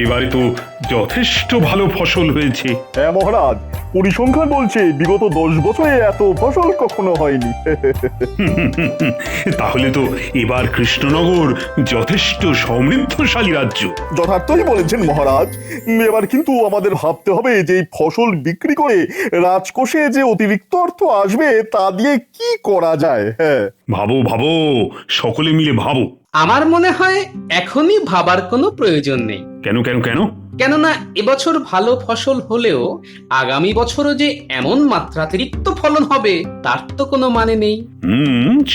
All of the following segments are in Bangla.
এবারে তো যথেষ্ট ভালো ফসল হয়েছে। হ্যাঁ মহারাজ, পরিসংখ্যান বলছে বিগত 10 বছরে এত ফসল কখনো হয়নি। তাহলে তো এবার কৃষ্ণনগর যথেষ্ট সমৃদ্ধশালী রাজ্য। যথার্থই বলেছেন মহারাজ। এবার কিন্তু আমাদের ভাবতে হবে যে এই ফসল বিক্রি করে রাজকোষে যে অতিরিক্ত অর্থ আসবে তা দিয়ে কি করা যায়। হ্যাঁ, ভাবো ভাবো, সকলে মিলে ভাবো। আমার মনে হয় এখনই ভাবার কোনো প্রয়োজন নেই। কেন কেন কেন? কেননা এবছর ভালো ফসল হলেও আগামী বছরও যে এমন মাত্রাতিরিক্ত ফলন হবে তার তো কোনো মানে নেই।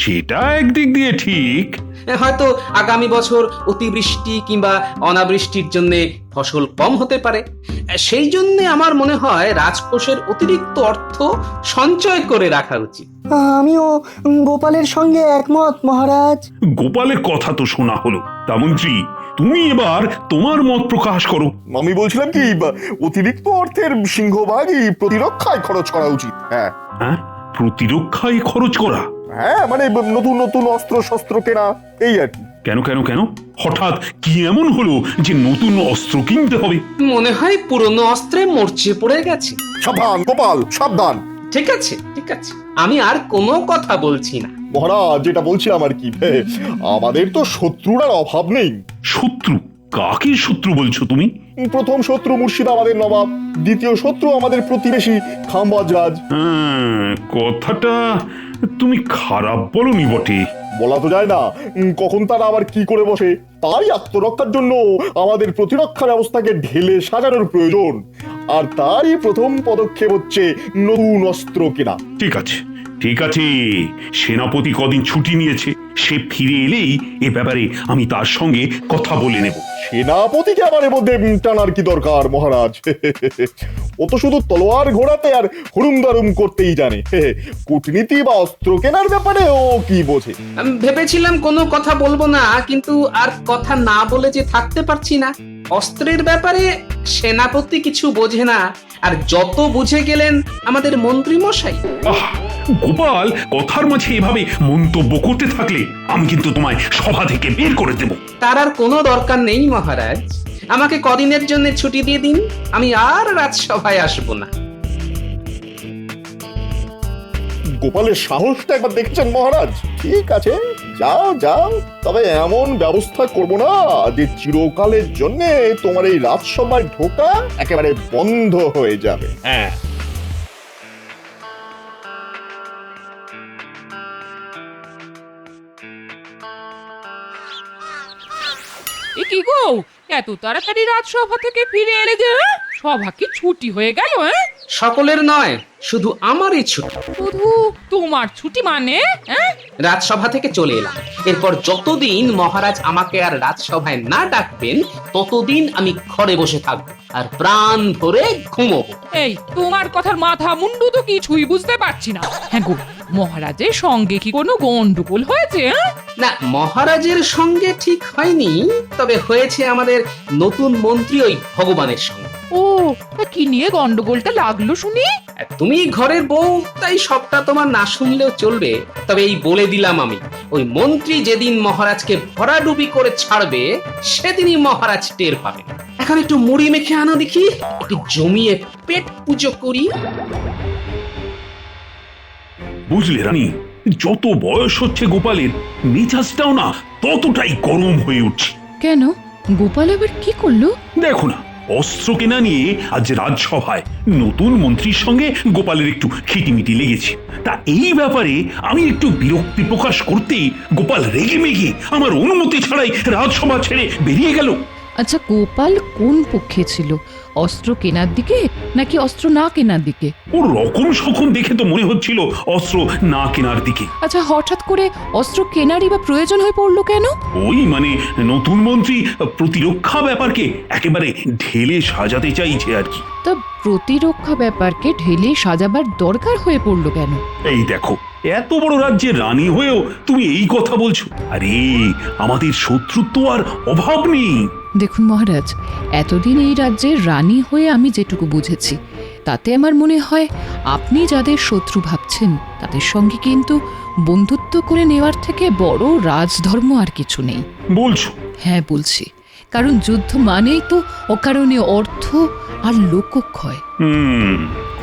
সেটা একদিক দিয়ে ঠিক। হয়তো আগামী বছর অতিবৃষ্টি কিংবা অনাবৃষ্টির জন্য ফসল কম হতে পারে। সেই জন্য আমার মনে হয় রাজকোষের অতিরিক্ত অর্থ সঞ্চয় করে রাখা উচিত। আমিও গোপালের সঙ্গে একমত মহারাজ। গোপালের কথা তো শোনা হলো, তা মন্ত্রী তুমি এবার তোমার মত প্রকাশ করো। আমি বলছিলাম কি, অতিরিক্ত অর্থের সিংহভাগই প্রতিরক্ষায় খরচ করা উচিত। হ্যাঁ হ্যাঁ, প্রতিরক্ষায় খরচ করা? হ্যাঁ, মানে নতুন নতুন অস্ত্র শস্ত্র কেনা, এই আর কি। কেন কেন কেন, হঠাৎ কি এমন হলো যে নতুন অস্ত্র কিনতে হবে? মনে হয় পুরনো অস্ত্রে মরচে পড়ে গেছে। সাবধান গোপাল, সাবধান। ঠিক আছে ঠিক আছে, আমি আর কোনো কথা বলছি না। মহারাজ, যেটা বলছিলাম আর কি, আমাদের তো শত্রুর আর অভাব নেই। শত্রু? কাকে শত্রু বলছো তুমি? প্রথম শত্রু মুর্শিদাবাদের নবাব, দ্বিতীয় শত্রু আমাদের প্রতিবেশী খাম্বাজ রাজ। কথাটা তুমি খারাপ বলনি বটে। বলা তো যায় না কখন তারা আবার কি করে বসে। তাই আত্মরক্ষার জন্য আমাদের প্রতিরক্ষা ব্যবস্থাকে ঢেলে সাজানোর প্রয়োজন। আর তারই প্রথম পদক্ষেপ হচ্ছে নতুন অস্ত্র কেনা। ঠিক আছে ঠিক আছে, সেনাপতি কদিন ছুটি নিয়েছে, সে ফিরে এলেই এ ব্যাপারে আমি তার সঙ্গে কথা বলে নেব। সেনাপতিকে আবার এর মধ্যে টানার কি দরকার মহারাজ? ও তো শুধু তলোয়ার ঘোরাতে আর হুড়ুম দারুম করতেই জানে। কূটনীতি বা অস্ত্র কেনার ব্যাপারে ও কি বোঝে? আমি ভেবেছিলাম কোনো কথা বলবো না, কিন্তু আর কথা না বলে যে থাকতে পারছি না। অস্ত্রের ব্যাপারে সেনাপতি কিছু বোঝে না, আর যত বুঝে গেলেন আমাদের মন্ত্রী মশাই। গোপাল, কথার মাঝে এভাবে মন্তব্য করতে থাকলে আমি কিন্তু তোমায় সভা থেকে বের করে দেব। তার আর কোনো দরকার নেই মহারাজ, আমাকে কদিনের জন্য ছুটি দিয়ে দিন, আমি আর রাজসভায় আসবো না। গোপালের সাহসটা একবার দেখেছেন মহারাজ? ঠিক আছে, যাও যাও, তবে এমন ব্যবস্থা করব না যে চিরকালের জন্য তোমার এই রাজসভায় ঢোকা একেবারে বন্ধ হয়ে যাবে। হ্যাঁ, এ কি গো, এত তাড়াতাড়ি রাজসভা থেকে ফিরে এলে যে? সভা কি ছুটি হয়ে গেল? সকলের নয়, শুধু আমারই ছুটি। শুধু তোমার ছুটি মানে? রাজসভা থেকে চলে এলাম। এরপর যতদিন মহারাজ আমাকে আর রাজসভায় না ডাকবেন ততদিন আমি ঘরে বসে থাকবো আর প্রাণ ভরে ঘুমোবো। এই তোমার কথার মাথা মুন্ডু তো কিছুই বুঝতে পারছি না। হ্যাঁ গো, মহারাজের সঙ্গে কি কোনো গন্ডগোল হয়েছে? না, মহারাজের সঙ্গে ঠিক হয়নি, তবে হয়েছে আমাদের নতুন মন্ত্রী ওই ভগবানের সঙ্গে। ও, তা কি নিয়ে গন্ডগোলটা লাগলো শুনি? তুমি ঘরের বউ, তাই সবটা তোমার না শুনলেও চলবে। তবে এই বলে দিলাম আমি, ওই মন্ত্রী যেদিন মহারাজকে ভরাডুবি করে ছাড়বে সেদিনই মহারাজ টের পাবে। এখন একটু মুড়ি মেখে আনো দেখি, একটু জমিয়ে পেট পুজো করি। বুঝলে রানী, যত বয়স হচ্ছে গোপালের, মেজাজটাও না ততটাই গরম হয়ে উঠছে। কেন, গোপাল আবার কি করলো? দেখো না, অস্ত্র কেনা নিয়ে আজ রাজসভায় নতুন মন্ত্রীর সঙ্গে গোপালের একটু খিটিমিটি লেগেছে। তা এই ব্যাপারে আমি একটু বিরক্তি প্রকাশ করতেই গোপাল রেগে মেগে আমার অনুমতি ছাড়াই রাজসভা ছেড়ে বেরিয়ে গেল। আচ্ছা, গোপাল কোন পক্ষে ছিল? অস্ত্র কেনার দিকে নাকি অস্ত্র না কেনার দিকে? ওর রকম সকম দেখে তো মনে হচ্ছিল অস্ত্র না কেনার দিকে। আচ্ছা, হঠাৎ করে অস্ত্র কেনারই বা প্রয়োজন হয়ে পড়লো কেন? ওই মানে নতুন মন্ত্রী প্রতিরক্ষা ব্যাপারকে একেবারে ঢেলে সাজাতে চাইছে আর কি। তা প্রতিরক্ষা ব্যাপারকে ঢেলে সাজাবার দরকার হয়ে পড়লো কেন? এই দেখো, এত বড় রাজ্যের রানী হয়েও তুমি এই কথা বলছো? আরে আমাদের শত্রুত্ব আর অভাব নেই। দেখুন মহারাজ, এতদিন এই রাজ্যের রানী হয়ে আমি যেটুকু বুঝেছি তাতে আমার মনে হয় আপনি যাদের শত্রু ভাবছেন তাদের সঙ্গে কিন্তু বন্ধুত্ব করে নেওয়ার থেকে বড় রাজধর্ম আর কিছু নেই। বলছো? হ্যাঁ বলছি, কারণ যুদ্ধ মানেই তো অকারণে অর্থ আর লোকক্ষয়।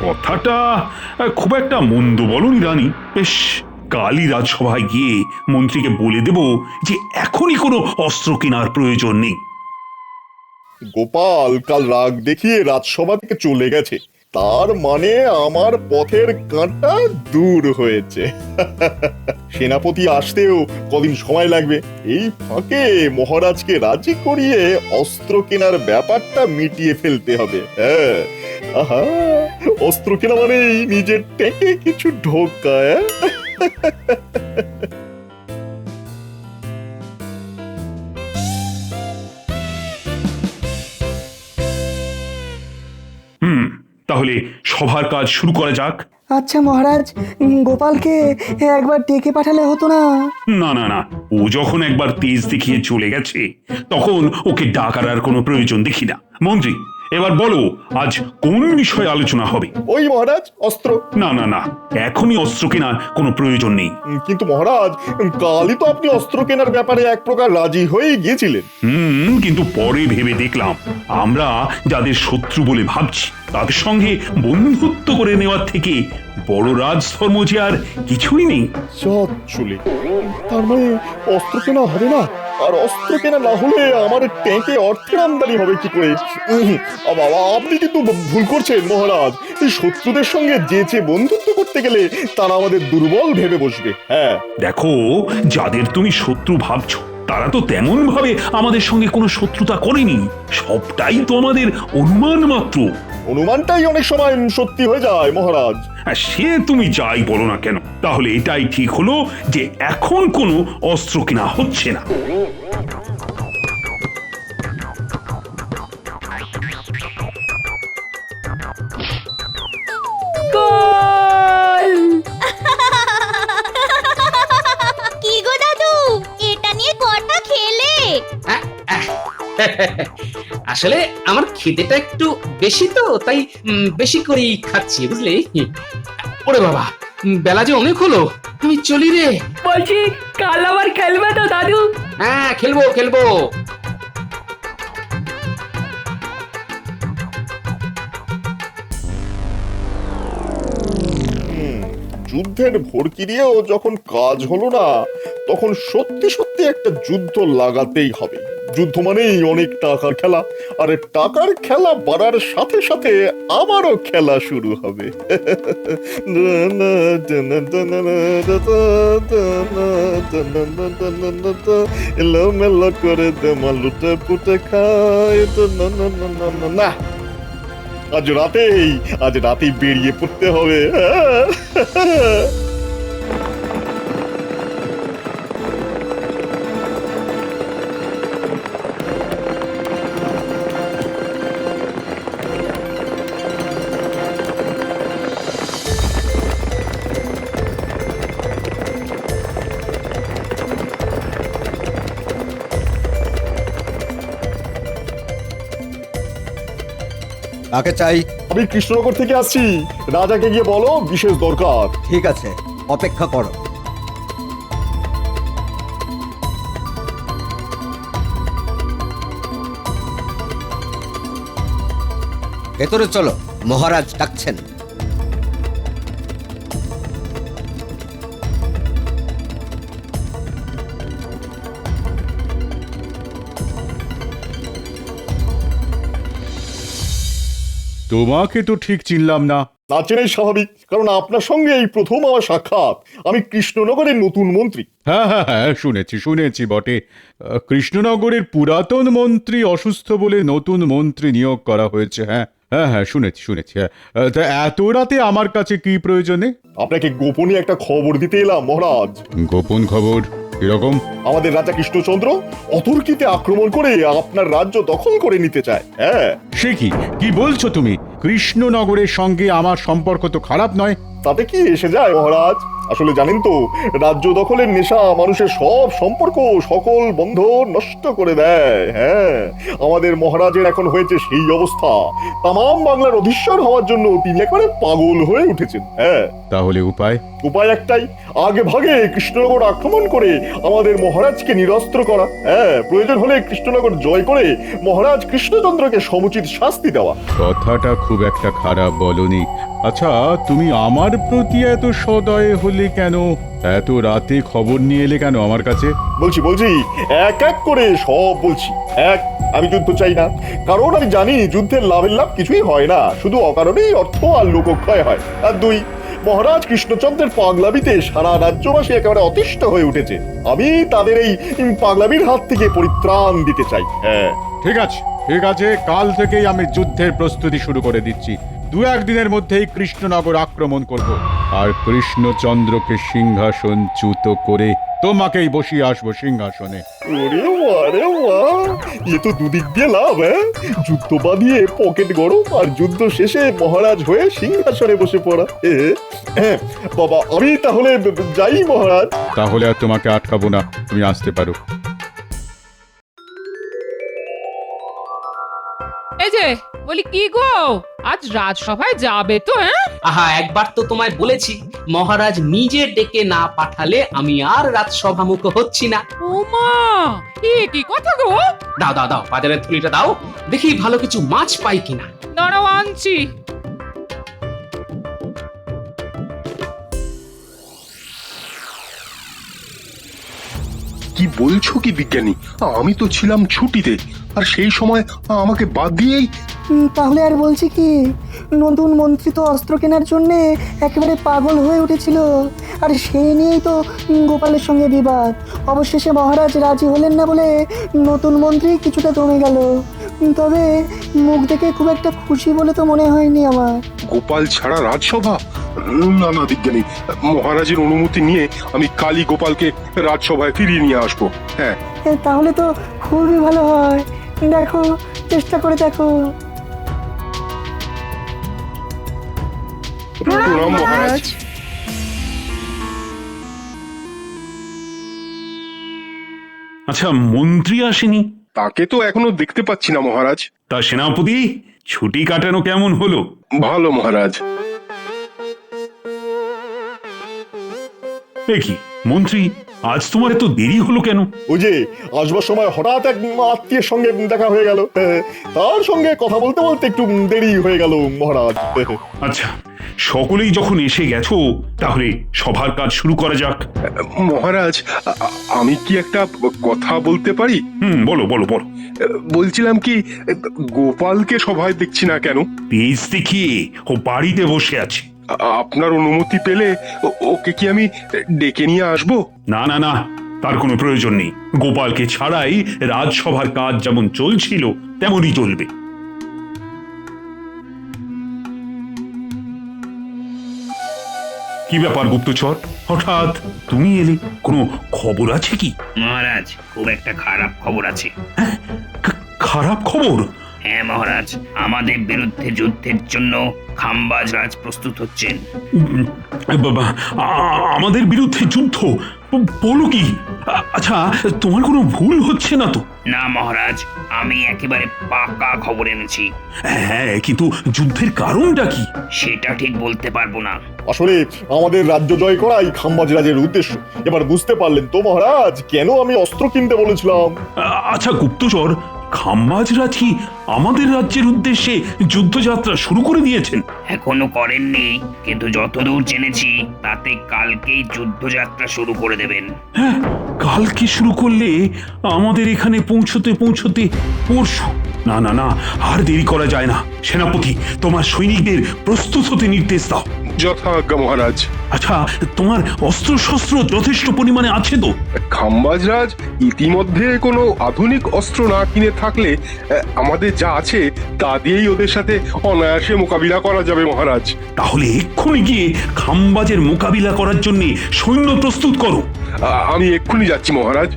কথাটা খুব একটা মন্দ বলনি রানী। বেশ, কালই রাজসভায় গিয়ে মন্ত্রীকে বলে দেব যে এখনই কোনো অস্ত্র কেনার প্রয়োজন নেই। গোপাল কাল রাগ দেখিয়ে রাজসভা থেকে চলে গেছে, তার মানে আমার পথের কাঁটা দূর হয়েছে। সেনাপতি আসতেও কদিন সময় লাগবে। এই ফাঁকে মহারাজকে রাজি করিয়ে অস্ত্র কেনার ব্যাপারটা মিটিয়ে ফেলতে হবে। হ্যাঁ, আহা, অস্ত্র কেনা মানেই নিজের টেকে কিছু ঢোকা। তাহলে সভার কাজ শুরু করা যাক। আচ্ছা মহারাজ, গোপালকে একবার ডেকে পাঠালে হতো না? না না না, ও যখন একবার তেজ দেখিয়ে চলে গেছে তখন ওকে ডাকার আর কোনো প্রয়োজন দেখি না। মন্ত্রী, এবার বলো আজ কোন বিষয়ে আলোচনা হবে? ওই মহারাজ, অস্ত্র। না না না, এখনই অস্ত্র কেনার কোনো প্রয়োজন নেই। কিন্তু মহারাজ, কালই তো আপনি অস্ত্র কেনার ব্যাপারে এক প্রকার রাজি হয়ে গিয়েছিলেন। কিন্তু পরে ভেবে দেখলাম আমরা যাদের শত্রু বলে ভাবছি তাদের সঙ্গে বন্ধুত্ব করে নেওয়ার থেকে বড় রাজধর্ম যে আর কিছুই নেই। চলে, তার মানে অস্ত্র কেনা হবে না? আর অস্ত্র কেনা না হলে আমার ট্যাঙ্কে অর্থের আমদানি হবে কি করে? বাবা, আপনি কিন্তু ভুল করছেন মহারাজ। এই শত্রুদের সঙ্গে যেচে বন্ধুত্ব করতে গেলে তারা আমাদের দুর্বল ভেবে বসবে। হ্যাঁ, দেখো, যাদের তুমি শত্রু ভাবছো তারা তো তেমন ভাবে আমাদের সঙ্গে কোনো শত্রুতা করেনি। সবটাই তো আমাদের অনুমান মাত্র। অনুমানটাই অনেক সময় সত্যি হয়ে যায় মহারাজ। সে তুমি যাই বলো না কেন, তাহলে এটাই ঠিক হলো যে এখন কোনো অস্ত্র কেনা হচ্ছে না। কি গো দাদু, এটা নিয়ে কটা খেলে? আসলে আমার খিদেটা একটু বেশি তো, তাই বেশি করেই খাচ্ছি, বুঝলি? ওরে বাবা, বেলা যে অনেক হলো, আমি চলি রে। বলছি কাল আবার খেলবে তো দাদু? হ্যাঁ, খেলবো খেলবো। যুদ্ধের ভড়কি দিয়েও যখন কাজ হলো না, তখন সত্যি সত্যি একটা যুদ্ধ লাগাতেই হবে। যুদ্ধ মানেই অনেক টাকার খেলা, আর টাকার খেলা বাড়ার সাথে সাথে আমারও খেলা শুরু হবে। এলোমেলো করে দেমা লুটে পুটে খায়। না, আজ রাতেই বেরিয়ে পড়তে হবে। কাকে চাই? আমি কৃষ্ণনগর থেকে আসছি, রাজাকে গিয়ে বলো বিশেষ দরকার। ঠিক আছে, অপেক্ষা করো। ভেতরে চলো, মহারাজ ডাকছেন। তোমাকে তো ঠিক চিনলাম না। না চেনাই স্বাভাবিক, কারণ আপনার সঙ্গে এই প্রথম আমার সাক্ষাৎ। আমি কৃষ্ণনগরের নতুন মন্ত্রী। হ্যাঁ হ্যাঁ হ্যাঁ, শুনেছি বটে। কৃষ্ণনগরের পুরাতন মন্ত্রী অসুস্থ বলে নতুন মন্ত্রী নিয়োগ করা হয়েছে। হ্যাঁ হ্যাঁ হ্যাঁ, শুনেছি। হ্যাঁ, তা এত রাতে আমার কাছে কি প্রয়োজনে? আপনাকে গোপনে একটা খবর দিতে এলাম মহারাজ। গোপন খবর? এরকম? আমাদের রাজা কৃষ্ণচন্দ্র অতর্কিতে আক্রমণ করে আপনার রাজ্য দখল করে নিতে চায়। হ্যাঁ। সে কি বলছো তুমি? কৃষ্ণনগরের সঙ্গে আমার সম্পর্ক তো খারাপ নয়। তাতে কি এসে যায় মহারাজ? আসলে জানেন তো, রাজ্য দখলের নেশা মানুষের সব সম্পর্ক, সকল বন্ধন নষ্ট করে দেয়। হ্যাঁ, আমাদের মহারাজের এখন হয়েছে সেই অবস্থা। তামাম বাংলার অধীশ্বর হওয়ার জন্য তিনি একেবারে পাগল হয়ে উঠেছেন। হ্যাঁ, তাহলে উপায়? উপায় একটাই, আগে ভাগে কৃষ্ণনগর আক্রমণ করে আমাদের মহারাজকে নিরস্ত্র করা। হ্যাঁ, প্রয়োজন হলে কৃষ্ণনগর জয় করে মহারাজ কৃষ্ণচন্দ্রকে সমুচিত শাস্তি দেওয়া। কথাটা খুব একটা খারাপ বলনি। আচ্ছা, তুমি আমার প্রতি এত সদয় হলে কেন? এত রাতে খবর নিয়ে এলে কেন আমার কাছে? বলছি এক এক করে সব বলছি। এক, আমি যুদ্ধ চাই না, কারণ আমি জানি যুদ্ধের লাভের লাভ কিছুই হয় না, শুধু অকারণেই অর্থ আর লোকক্ষয় হয়। আর দুই, মহারাজ কৃষ্ণচন্দ্রের পাগলামিতে সারা রাজ্যবাসী একেবারে অতিষ্ঠ হয়ে উঠেছে। আমি তাদের এই পাগলামির হাত থেকে পরিত্রাণ দিতে চাই। হ্যাঁ, ঠিক আছে, ঠিক আছে, কাল থেকেই আমি যুদ্ধের প্রস্তুতি শুরু করে দিচ্ছি। 2-1 দিনের মধ্যেই কৃষ্ণনগর আক্রমণ করব, আর কৃষ্ণচন্দ্রকে সিংহাসনচ্যুত করে তোমাকেই বসিয়ে আসবো সিংহাসনে। ওরে বাহ রে বাহ, এ তো দুদিক দিয়ে লাভ। হ্যাঁ, যুদ্ধ বাঁধিয়ে পকেট গরম, আর যুদ্ধ শেষে মহারাজ হয়ে সিংহাসনে বসে পড়া। হ্যাঁ বাবা, আমি তাহলে যাই মহারাজ। তাহলে আর তোমাকে আটকাবো না, তুমি আসতে পারো। এই যে বলি, কি গো, আজ রাজসভায় যাবে তো? হ্যাঁ, আহা, একবার তো তোমায় বলেছি, মহারাজ নিজে ডেকে না পাঠালে আমি আর রাজসভামুখ হচ্ছি না। ওমা, কি কথা গো? দাও দাও দাও, বাজারের থলিটা দাও, দেখি ভালো কিছু মাছ পাই কিনা। দাঁড়াও, আনছি। কি বলছো কি বিজ্ঞানী? আমি তো ছিলাম ছুটিতে, আর সেই সময় আমাকে বাদ দিয়েই। তাহলে আর বলছি কি, নতুন মন্ত্রী তো অস্ত্র কেনার জন্যে একেবারে পাগল হয়ে উঠেছিল, আর সেই নিয়েই তো গোপালের সঙ্গে বিবাদ। অবশেষে মহারাজ রাজি হলেন না বলে নতুন মন্ত্রী কিছুটা দমে গেল। তবে মুখ দেখে খুব একটা খুশি বলে তো মনে হয়নি আমার। গোপাল ছাড়া রাজসভা? না না বিজ্ঞানী, মহারাজের অনুমতি নিয়ে আমি কালই গোপালকে রাজসভায় ফিরিয়ে নিয়ে আসবো। হ্যাঁ, তাহলে তো খুবই ভালো হয়। দেখো, চেষ্টা করে দেখো। প্রণাম মহারাজ। আচ্ছা, মন্ত্রী আসেনি? তাকে তো এখনো দেখতে পাচ্ছি না মহারাজ। তা সেনাপতি, ছুটি কাটানো কেমন হলো? ভালো মহারাজ। এ কি মন্ত্রী, আজ তোমার এত দেরি হলো কেন? ওই যে আসবার সময় হঠাৎ এক আত্মীয়ের সঙ্গে দেখা হয়ে গেল, তার সঙ্গে কথা বলতে বলতে একটু দেরি হয়ে গেল মহারাজ। আচ্ছা, সকলেই যখন এসে গেছো, তাহলে সভার কাজ শুরু করা যাক। মহারাজ, আমি কি একটা কথা বলতে পারি? বলো বলো বলো। বলছিলাম কি, গোপালকে সভায় দেখছি না কেন? তেজ দেখিয়ে ও বাড়িতে বসে আছে। আপনার অনুমতি পেলে ওকে কি আমি ডেকে নিয়ে আসবো? না না না, তার কোনো প্রয়োজন নেই। গোপালকে ছাড়াই রাজসভার কাজ যেমন চলছিল তেমনই চলবে। কি ব্যাপার গুপ্তচর, হঠাৎ তুমি এলে? কোনো খবর আছে কি? মহারাজ, খুব একটা খারাপ খবর আছে। খারাপ খবর? হ্যাঁ মহারাজ, আমাদের বিরুদ্ধে যুদ্ধের জন্য খাম্বাজ রাজ প্রস্তুত হচ্ছেন। বাবা, আমাদের বিরুদ্ধে যুদ্ধ? বলো কি? আচ্ছা, তোমার কোনো ভুল হচ্ছে না তো? না মহারাজ, আমি একেবারে পাকা খবর এনেছি। হ্যাঁ, কিন্তু যুদ্ধের কারণটা কি? সেটা ঠিক বলতে পারবো না। আসলে আমাদের রাজ্য জয় করাই খাম্বাজ রাজের উদ্দেশ্য। এবার বুঝতে পারলেন তো মহারাজ, কেন আমি অস্ত্র কিনতে বলেছিলাম? আচ্ছা গুপ্তচর, খাম্বাজরাজ কি আমাদের রাজ্যের উদ্দেশ্যে যুদ্ধযাত্রা শুরু করে দিয়েছেন? এখনো করেননি, কিন্তু যতদূর জেনেছি তাতে কালকেই যুদ্ধযাত্রা শুরু করে দেবেন। হ্যাঁ, কালকে শুরু করলে আমাদের এখানে পৌঁছতে পৌঁছতে পরশু। না না না, আর দেরি করা যায় না। সেনাপতি, তোমার সৈনিকদের প্রস্তুত হতে নির্দেশ দাও। যথাজ্ঞা মহারাজ। আচ্ছা, তোমার অস্ত্র শস্ত্র যথেষ্ট পরিমাণে আছে তো? খাম্বাজরাজ ইতিমধ্যে কোনো আধুনিক অস্ত্র না কিনে থাকলে আমাদের যা আছে তা দিয়েই ওদের সাথে অনায়াসে মোকাবিলা করা যাবে মহারাজ। তাহলে এক্ষুনি গিয়ে খাম্বাজের মোকাবিলা করার জন্য সৈন্য প্রস্তুত করো। আমি এক্ষুনি যাচ্ছি মহারাজ।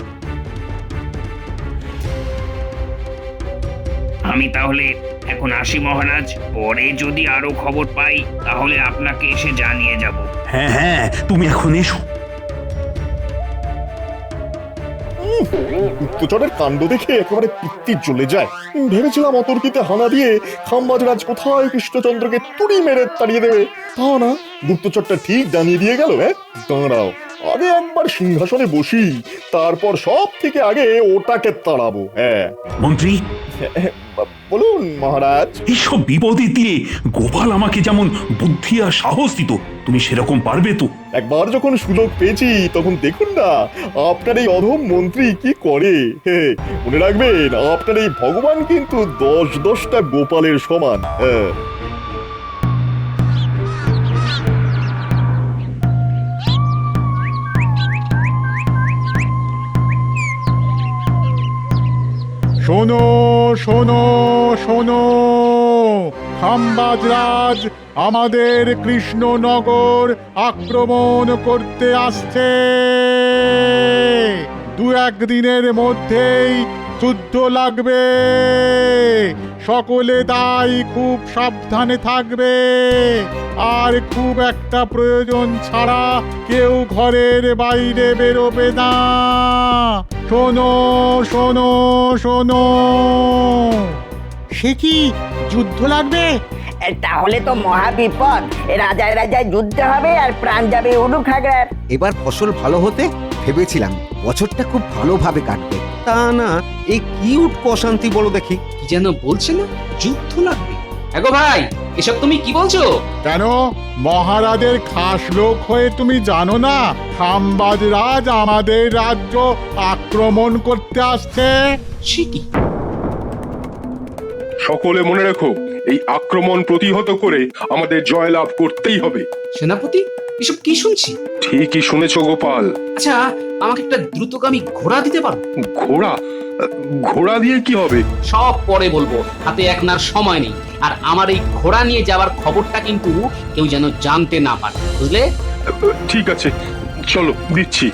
আমি তাহলে এখন আসি মহারাজ, পরে যদি আরো খবর পাই তাহলে আপনাকে এসে জানিয়ে যাব। হ্যাঁ হ্যাঁ, তুমি এখন এসো। গুপ্তচরের কাণ্ড দেখে একেবারে পিত্তি জ্বলে যায়। ভেবেছিলাম অতর্কিতে হানা দিয়ে খাম্বাজরাজ কোথায় কৃষ্ণচন্দ্রকে তুড়ি মেরে তাড়িয়ে দেবে, তা না, গুপ্তচরটা ঠিক জানিয়ে দিয়ে গেল। দাঁড়াও, আগে একবার সিংহাসনে বসি, তারপর সব থেকে আগে ওটাকে তাড়াবো। হ্যাঁ মন্ত্রী, বলুন মহারাজ। এইসব বিপদের দিনে গোপাল আমাকে যেমন বুদ্ধি আর সাহস দিত, তুমি সেরকম পারবে তো? একবার যখন সুযোগ পেয়েছি তখন দেখুন না আপনার এই অধম মন্ত্রী কি করে। মনে রাখবেন, আপনার এই ভগবান কিন্তু 10-10টা গোপালের সমান। শোনো শোনো শোনো, খাম্বাজরাজ আমাদের কৃষ্ণনগর আক্রমণ করতে আসছে। 2-1 দিনের মধ্যেই যুদ্ধ লাগবে। সকলে তাই খুব সাবধানে থাকবে, আর খুব একটা প্রয়োজন ছাড়া কেউ ঘরের বাইরে বেরোবে না। শোনো শোনো শোনো। সে কি, যুদ্ধ লাগবে? তাহলে তো মহা বিপদ। রাজায় রাজায় যুদ্ধ হবে আর প্রাণ যাবে উলুখাগড়ার। এবার ফসল ভালো হতে ভেবেছিলাম বছরটা খুব ভালোভাবে কাটবে, তা না এই কি উটকো অশান্তি বলো দেখি। কি যেন বলছে না, যুদ্ধ লাগবে। এগো ভাই, এসব তুমি কি বলছো? কেন, মহারাজের খাস লোক হয়ে তুমি জানো না খাম্বাজরাজ আমাদের রাজ্য আক্রমণ করতে আসছে? সে কি? সকলে মনে রেখো, এই আক্রমণ প্রতিহত করে আমাদের জয়লাভ করতেই হবে। সেনাপতি, এসব কি শুনছি? ঠিকই শুনেছো গোপাল। আচ্ছা, আমাকে একটা দ্রুতগামী ঘোড়া দিতে পারো? ঘোড়া? ঘোড়া দিয়ে কি হবে? সব পরে বলবো, হাতে একনার সময় নেই। আর আমার এই ঘোড়া নিয়ে যাওয়ার খবরটা কিন্তু কেউ যেন জানতে না পারে, বুঝলে? ঠিক আছে, চলো দিচ্ছি।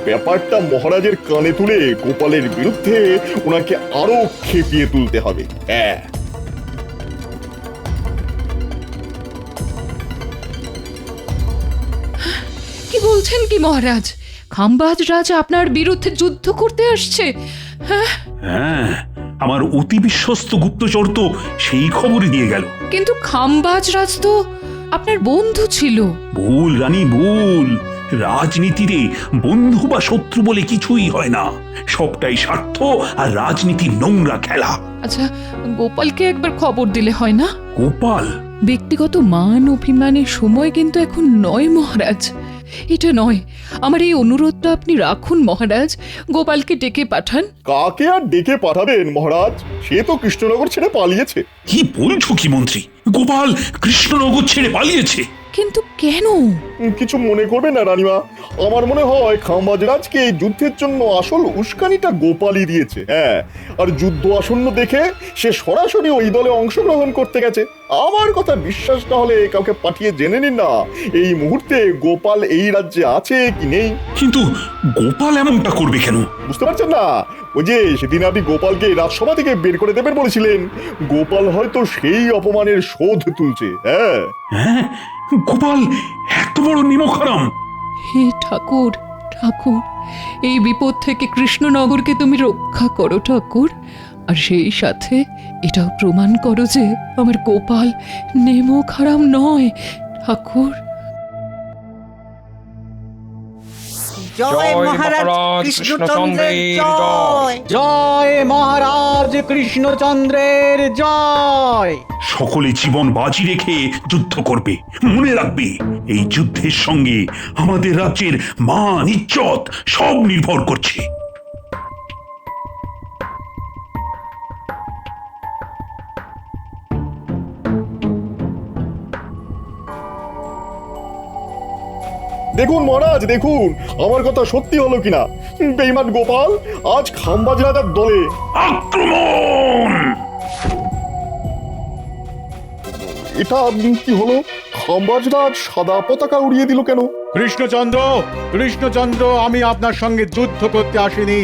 ব্যাপারটা মহারাজের কানে তুলে গোপালের বিরুদ্ধে ওনাকে আরো খেপিয়ে তুলতে হবে। হ্যাঁ, কি বলছেন কি মহারাজ? খাম্বাজরাজ আপনার বিরুদ্ধে যুদ্ধ করতে আসছে? হ্যাঁ, হ্যাঁ, আমার অতি বিশ্বস্ত গুপ্তচর তো সেই খবরই দিয়ে গেল। কিন্তু খাম্বাজরাজ তো আপনার বন্ধু ছিল। ভুল রানী, ভুল। রাজনীতিতে বন্ধু বা শত্রু বলে কিছুই হয় না, সবটাই স্বার্থ আর রাজনীতির নোংরা খেলা। আচ্ছা, গোপালকে একবার খবর দিলে হয় না? গোপাল? ব্যক্তিগত মান অভিমানের সময় কিন্তু এখন নয় মহারাজ, এটা নয়। আমার এই অনুরোধটা আপনি রাখুন মহারাজ, গোপালকে ডেকে পাঠান। কাকে আর ডেকে পাঠাবেন মহারাজ? সে তো কৃষ্ণনগর ছেড়ে পালিয়েছে। কি বলছো কি মন্ত্রী? গোপাল কৃষ্ণনগর ছেড়ে পালিয়েছে? কিন্তু কেন? কিছু মনে করবে না রানীমা, আমার মনে হয় খাম্বাজরাজকে এই যুদ্ধের জন্য আসল উস্কানিটা গোপালই দিয়েছে। হ্যাঁ, আর যুদ্ধ আসন্ন দেখে সে সরাসরি ওই দলে অংশগ্রহণ করতে গেছে। আমার কথা বিশ্বাস না হলে কাউকে পাঠিয়ে জেনে নিন না এই মুহূর্তে গোপাল এই রাজ্যে আছে কি নেই। কিন্তু গোপাল এমনটা করবে কেন? বুঝতে পারছেন না? ওই যে সেদিন আপনি গোপালকে রাজসভা থেকে বের করে দেবেন বলেছিলেন, গোপাল হয়তো সেই অপমানের শোধ তুলছে। হ্যাঁ হ্যাঁ, গোপাল এত বড় নিমকহারাম? হে ঠাকুর, ঠাকুর, এই বিপদ থেকে কৃষ্ণনগরকে তুমি রক্ষা করো ঠাকুর। আর সেই সাথে এটাও প্রমাণ করো যে আমার গোপাল নেমো খারাপ নয় ঠাকুর। জয় মহারাজ কৃষ্ণচন্দ্রের জয়। জয় মহারাজ কৃষ্ণচন্দ্রের জয়। সকলে জীবন বাজি রেখে যুদ্ধ করবে। মনে রাখবে, এই যুদ্ধের সঙ্গে আমাদের রাজ্যের মান ইজ্জত সব নির্ভর করছে। দেখুন মহারাজ, দেখুন আমার কথা সত্যি হলো কিনা। বেঈমান গোপাল আজ খাম্বাজ রাজার দলে। আক্রমণ! এটা কি হলো? খাম্বাজরাজ সাদা পতাকা উড়িয়ে দিল কেন? কৃষ্ণচন্দ্র, কৃষ্ণচন্দ্র, আমি আপনার সঙ্গে যুদ্ধ করতে আসিনি,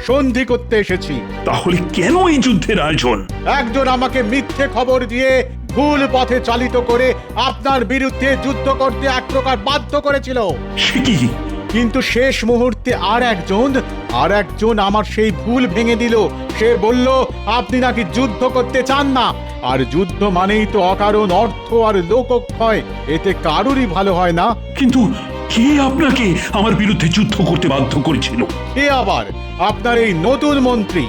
সন্ধি করতে এসেছি। তাহলে কেন এই যুদ্ধের আয়োজন? একজন আমাকে মিথ্যে খবর দিয়ে ভুল পথে চালিত করে আপনার বিরুদ্ধে যুদ্ধ করতে এক প্রকার বাধ্য করেছিল। সে কি? কিন্তু শেষ মুহূর্তে আর একজন আমার সেই ভুল ভেঙে দিল। সে বলল আপনি নাকি যুদ্ধ করতে চান না, আর যুদ্ধ মানেই তো অকারণ অর্থ আর লোকক্ষয়, এতে কারোরই ভালো হয় না। কিন্তু কে আপনাকে আমার বিরুদ্ধে যুদ্ধ করতে বাধ্য করেছিল? এ আবার আপনার এই নতুন মন্ত্রী।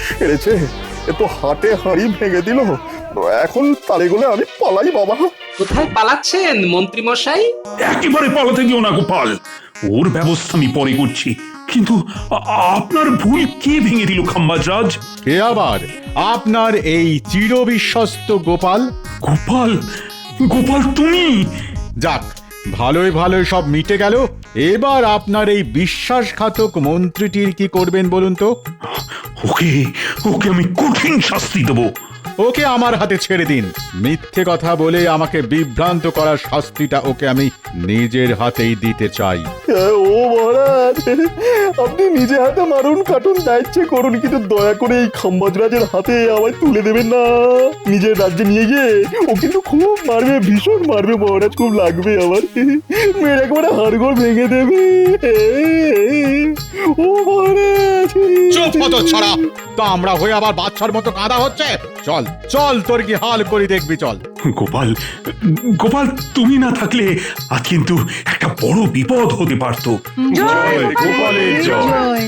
সেরেছে, এ তো হাটে হাঁড়ি ভেঙে দিল। এখন তালে গলে আমি পালাই বাবা। কোথায় পালাচ্ছেন মন্ত্রী মশাই? একেবারে পালাতে দিও না গোপাল, ওর ব্যবস্থা আমি পরে করছি। কিন্তু আপনার ভুল কে ভেঙে দিল খাম্বাজরাজ? কে আবার? আপনার এই চিরবিশ্বস্ত গোপাল। গোপাল? গোপাল তুমি? যাক, ভালোই ভালোই সব মিটে গেল। এবার আপনার এই বিশ্বাসঘাতক মন্ত্রীটির কি করবেন বলুন তো? ওকে ওকে আমি কঠিন শাস্তি দেবো। ওকে আমার হাতে ছেড়ে দিন। মিথ্যে কথা বলে আমাকে বিভ্রান্ত করার শাস্তিটা ওকে আমি নিজের হাতেই দিতে চাই। ও মহারাজ, আপনি নিজে হাতে মারুন কাটুন যা ইচ্ছে করুন, কিন্তু দয়া করে এই খাম্বাজরাজের হাতে আমায় তুলে দেবেন না। নিজের রাজ্যে নিয়ে গিয়ে ও কিন্তু খুব মারবে, ভীষণ মারবে মহারাজ, খুব লাগবে আমার। মেয়ের একেবারে হাড়গোড় ভেঙে দেবে। ও মহারাজ, চুপ হতো ছড়া, তা আমরা হয়ে আবার বাচ্চার মতো কাঁদা হচ্ছে। চল চল, তোর কি হাল করি দেখবি, চল। গোপাল, গোপাল তুমি না থাকলে আজ কিন্তু একটা বড় বিপদ হতে পারতো। জয় গোপালের জয়।